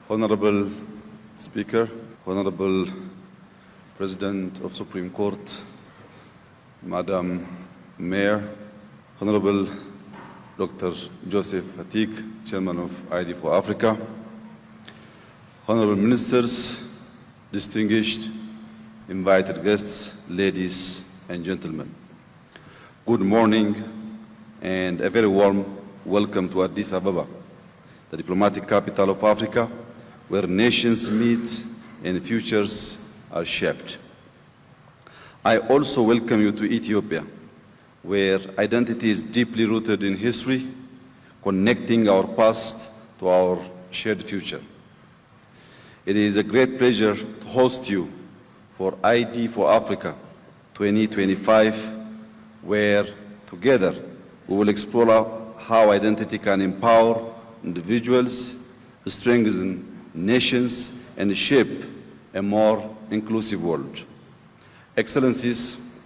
Honorable Speaker, Honorable President of Supreme Court, Madam Mayor, Honorable Dr. Joseph Atik, Chairman of ID for Africa, Honorable Ministers, distinguished invited guests, ladies and gentlemen. Good morning and a very warm welcome to Addis Ababa, the diplomatic capital of Africa, where nations meet and futures are shaped. I also welcome you to Ethiopia, where identity is deeply rooted in history, connecting our past to our shared future. It is a great pleasure to host you for ID for Africa 2025, where together we will explore how identity can empower individuals, strengthen nations, and shape a more inclusive world. Excellencies,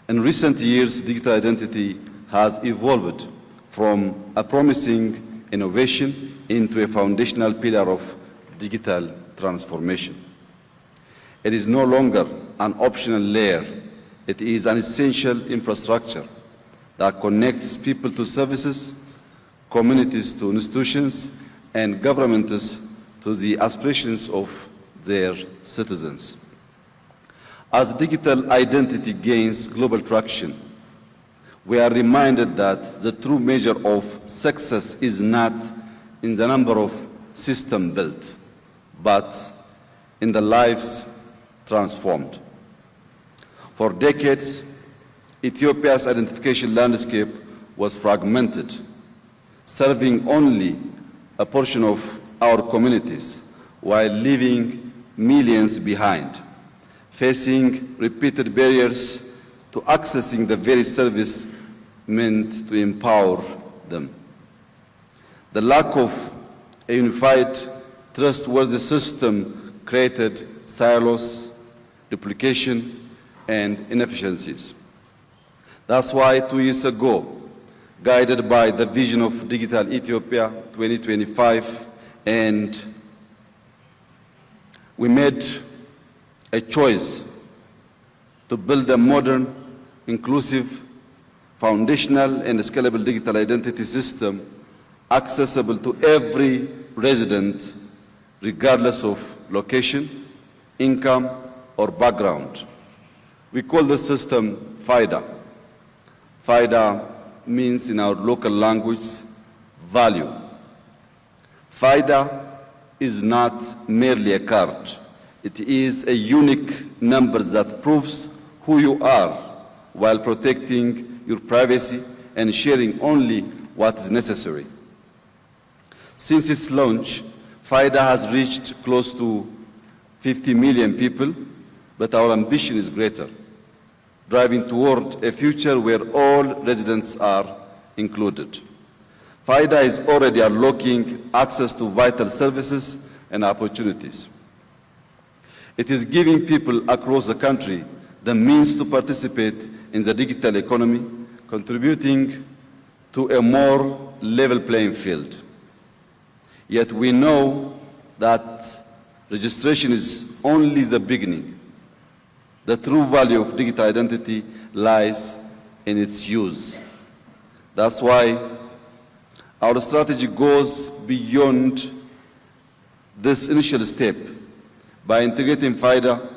in recent years, digital identity has evolved from a promising innovation into a foundational pillar of digital transformation. It is no longer an optional layer. It is an essential infrastructure that connects people to services, communities to institutions, and governments to the aspirations of their citizens. As digital identity gains global traction, we are reminded that the true measure of success is not in the number of systems built, but in the lives transformed. For decades, Ethiopia's identification landscape was fragmented, serving only a portion of our communities while leaving millions behind, facing repeated barriers to accessing the very service meant to empower them. The lack of a unified, trustworthy system created silos, duplication, and inefficiencies. That's why 2 years ago, guided by the vision of Digital Ethiopia 2025, and we made a choice to build a modern, inclusive, foundational, and scalable digital identity system accessible to every resident, regardless of location, income, or background. We call the system FIDA. FIDA means in our local language, value. FIDA is not merely a card. It is a unique number that proves who you are while protecting your privacy and sharing only what is necessary. Since its launch, FIDA has reached close to 50 million people, but our ambition is greater, driving toward a future where all residents are included. FIDA is already unlocking access to vital services and opportunities. It is giving people across the country the means to participate in the digital economy, contributing to a more level playing field. Yet we know that registration is only the beginning. The true value of digital identity lies in its use. That's why our strategy goes beyond this initial step by integrating FIDA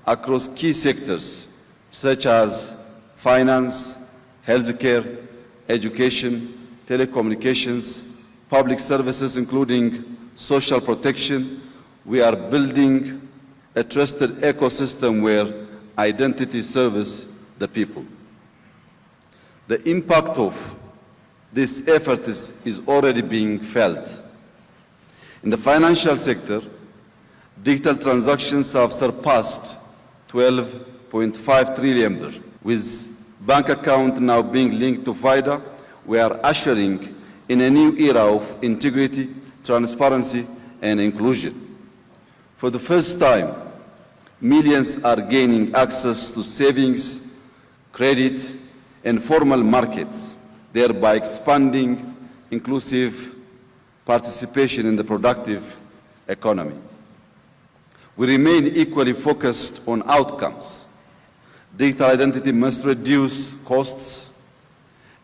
across key sectors such as finance, healthcare, education, telecommunications, public services, including social protection. We are building a trusted ecosystem where identity serves the people. The impact of this effort is already being felt. In the financial sector, digital transactions have surpassed 12.5 trillion. With bank account now being linked to FIDA, we are ushering in a new era of integrity, transparency, and inclusion. For the first time, millions are gaining access to savings, credit, and formal markets, thereby expanding inclusive participation in the productive economy. We remain equally focused on outcomes. Digital identity must reduce costs,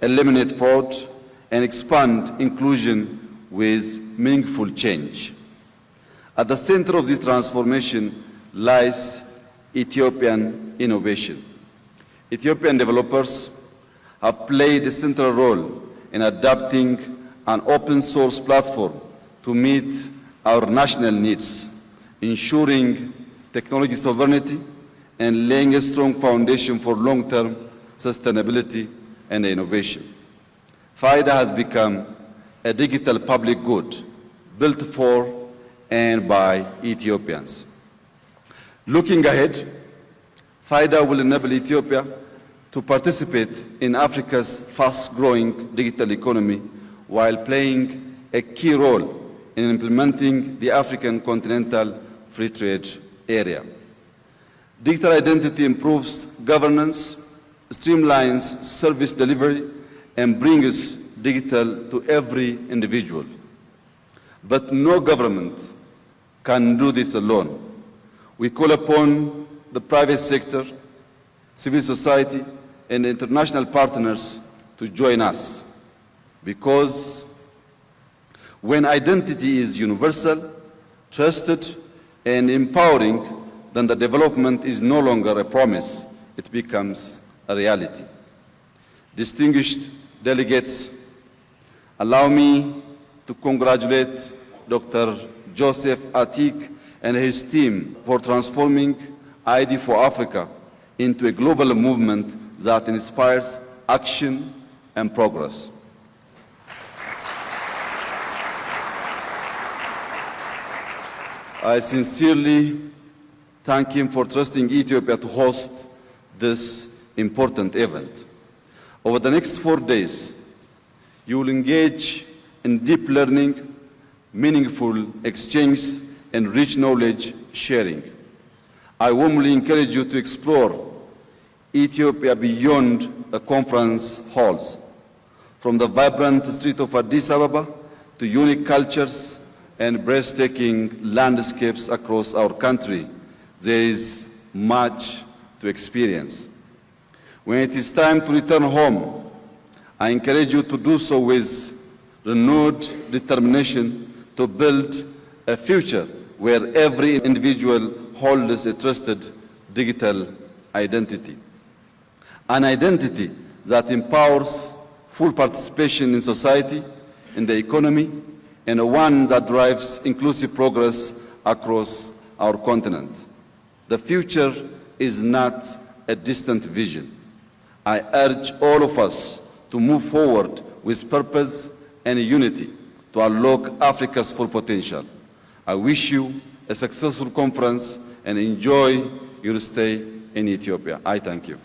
eliminate fraud, and expand inclusion with meaningful change. At the center of this transformation lies Ethiopian innovation. Ethiopian developers have played a central role in adapting an open-source platform to meet our national needs, ensuring technology sovereignty and laying a strong foundation for long-term sustainability and innovation. FIDA has become a digital public good built for and by Ethiopians. Looking ahead, FIDA will enable Ethiopia to participate in Africa's fast-growing digital economy while playing a key role in implementing the African Continental Free Trade Area. Digital identity improves governance, streamlines service delivery, and brings digital to every individual. But no government can do this alone. We call upon the private sector, civil society, and international partners to join us, because when identity is universal, trusted, and empowering, then the development is no longer a promise, it becomes a reality. Distinguished delegates, allow me to congratulate Dr. Joseph Atik and his team for transforming ID for Africa into a global movement that inspires action and progress. I sincerely thank him for trusting Ethiopia to host this important event. Over the next 4 days, you will engage in deep learning, meaningful exchange, and rich knowledge sharing. I warmly encourage you to explore Ethiopia beyond the conference halls, from the vibrant streets of Addis Ababa to unique cultures and breathtaking landscapes across our country. There is much to experience. When it is time to return home, I encourage you to do so with renewed determination to build a future where every individual holds a trusted digital identity. An identity that empowers full participation in society, in the economy, and one that drives inclusive progress across our continent. The future is not a distant vision. I urge all of us to move forward with purpose and unity to unlock Africa's full potential. I wish you a successful conference and enjoy your stay in Ethiopia. I thank you.